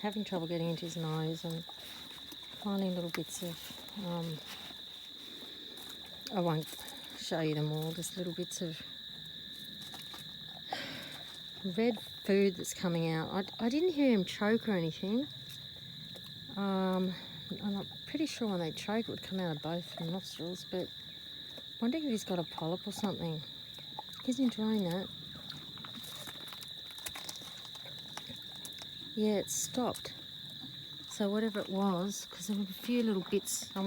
having trouble getting into his nose and finding little bits of, I won't show you them all, just little bits of red food that's coming out. I didn't hear him choke or anything. I'm pretty sure when they choke it would come out of both nostrils, but I wonder if he's got a polyp or something. He's enjoying that. Yeah, it stopped. So whatever it was, because there were a few little bits, of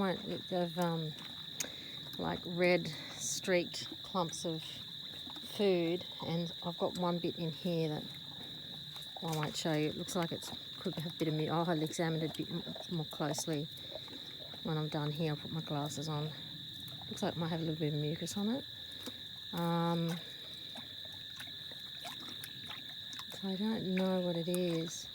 like red streaked clumps of food, and I've got one bit in here that I won't show you. It looks like it could have a bit of mucus. I'll examine it a bit more closely when I'm done here. I'll put my glasses on. Looks like it might have a little bit of mucus on it. So I don't know what it is.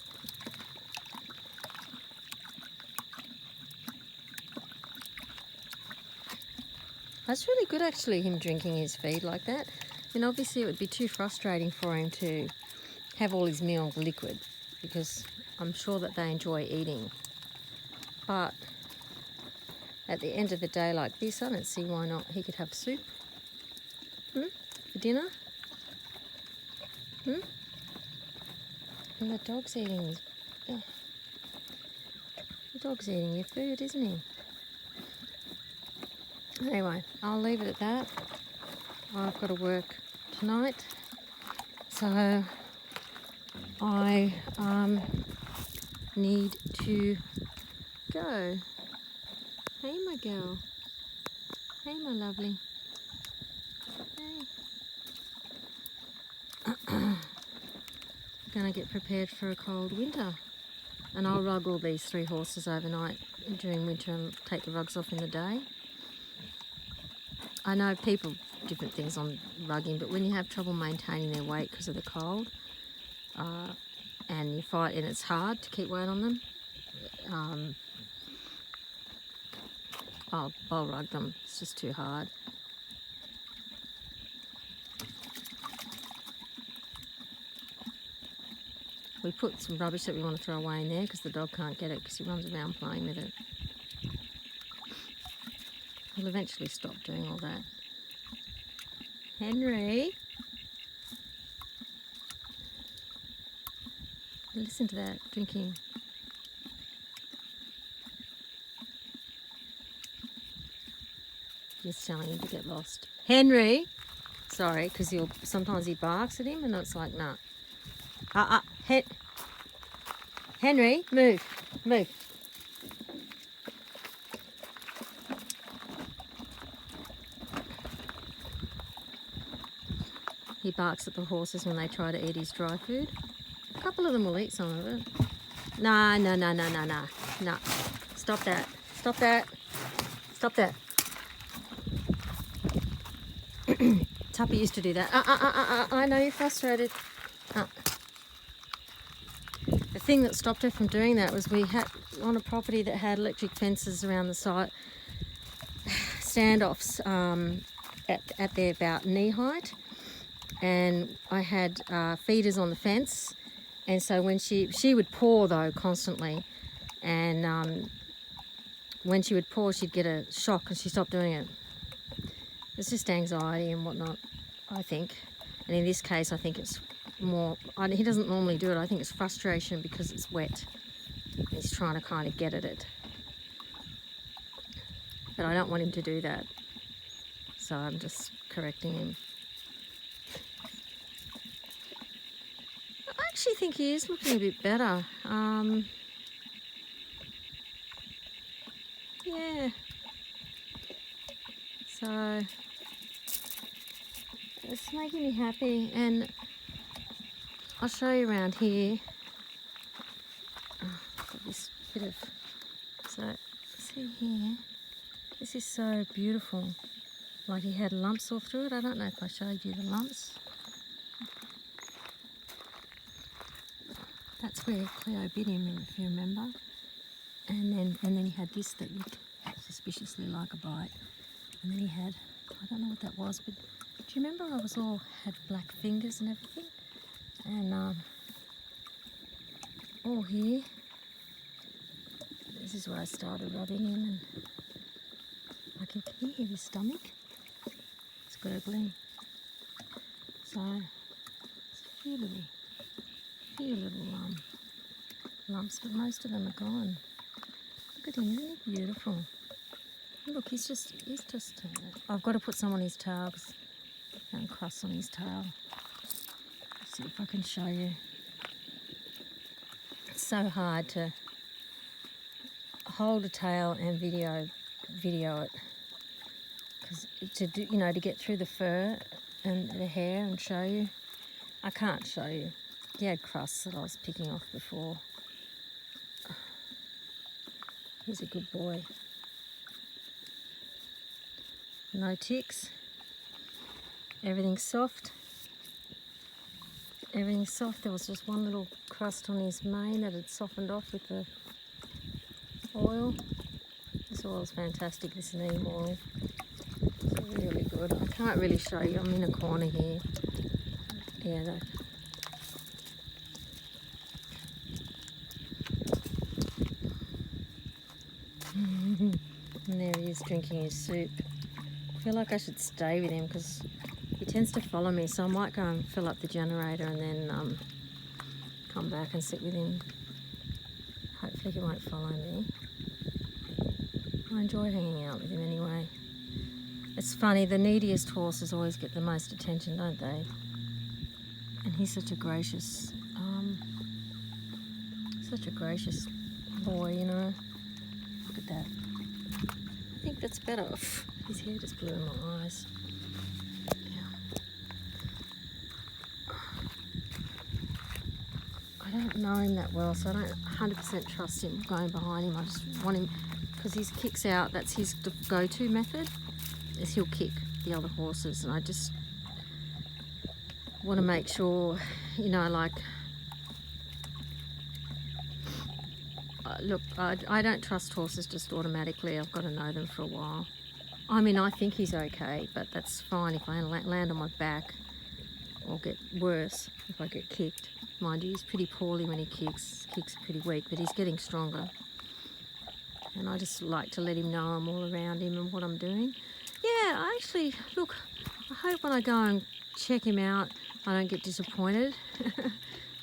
That's really good actually, him drinking his feed like that. And obviously it would be too frustrating for him to have all his meals liquid, because I'm sure that they enjoy eating. But at the end of the day like this, I don't see why not. He could have soup for dinner. And the dog's eating his... The dog's eating your food, isn't he? Anyway, I'll leave it at that. I've got to work tonight, so I need to go. Hey, my girl. Hey, my lovely. Hey. Gonna get prepared for a cold winter, and I'll rug all these 3 horses overnight during winter and take the rugs off in the day. I know people different things on rugging, but when you have trouble maintaining their weight because of the cold, and you fight, and it's hard to keep weight on them, I'll rug them. It's just too hard. We put some rubbish that we want to throw away in there because the dog can't get it because he runs around playing with it. He'll eventually stop doing all that. Henry! Listen to that, drinking. Just telling him to get lost. Henry! Sorry, because sometimes he barks at him and it's like, nah. Henry, move. He barks at the horses when they try to eat his dry food. A couple of them will eat some of it. No. Stop that. Tuppy used to do that. I know you're frustrated. The thing that stopped her from doing that was we had on a property that had electric fences around the site, standoffs at their about knee height, and I had feeders on the fence, and so when she would paw though constantly, and when she would paw she'd get a shock and she stopped doing it. It's just anxiety and whatnot, I think, and in this case I think it's more, he doesn't normally do it, I think it's frustration because it's wet. He's trying to kind of get at it. But I don't want him to do that. So I'm just correcting him. I actually think he is looking a bit better. Yeah. So it's making me happy, and I'll show you around here. I've got this bit of, so see here, this is so beautiful. Like he had lumps all through it. I don't know if I showed you the lumps. That's where Cleo bit him, if you remember. And then he had this that looked suspiciously like a bite. And then he had, I don't know what that was, but do you remember I had black fingers and everything? And all here, This is where I started rubbing him, and I can hear his stomach. It's gurgling. So it's a few little lumps, but most of them are gone. Look at him, isn't he beautiful? Look, he's just. I've got to put some on his tail because I found crusts on his tail. Let's see if I can show you. It's so hard to hold a tail and video it, because to get through the fur and the hair and show you. I can't show you. He had crusts that I was picking off before. He's a good boy. No ticks. Everything's soft. Everything's soft. There was just one little crust on his mane that had softened off with the oil. This oil is fantastic, this neem oil. It's really good. I can't really show you. I'm in a corner here. Yeah, and there he is drinking his soup. I feel like I should stay with him because he tends to follow me, so I might go and fill up the generator and then come back and sit with him. Hopefully he won't follow me. I enjoy hanging out with him anyway. It's funny, the neediest horses always get the most attention, don't they? And he's such a gracious boy, you know. Look at that. I think that's better. His hair just blew in my eyes. Yeah. I don't know him that well, so I don't 100% trust him going behind him. I just want him, because he kicks out. That's his go-to method, is he'll kick the other horses, and I just want to make sure, look, I don't trust horses just automatically. I've got to know them for a while. I mean, I think he's okay, but that's fine if I land on my back, or get worse if I get kicked. Mind you, he's pretty poorly when he kicks. Kicks pretty weak, but he's getting stronger. And I just like to let him know I'm all around him and what I'm doing. Yeah, I actually, look, I hope when I go and check him out, I don't get disappointed.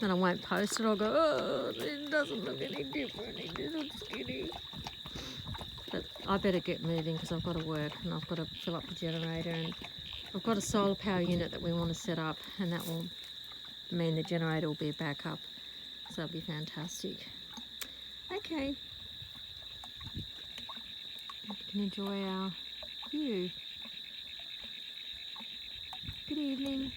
Then I won't post it. I'll go, oh, it doesn't look any different. He didn't skinny. But I better get moving because I've got to work and I've got to fill up the generator, and I've got a solar power unit that we want to set up, and that will mean the generator will be a backup. So that'll be fantastic. Okay. You can enjoy our view. Good evening.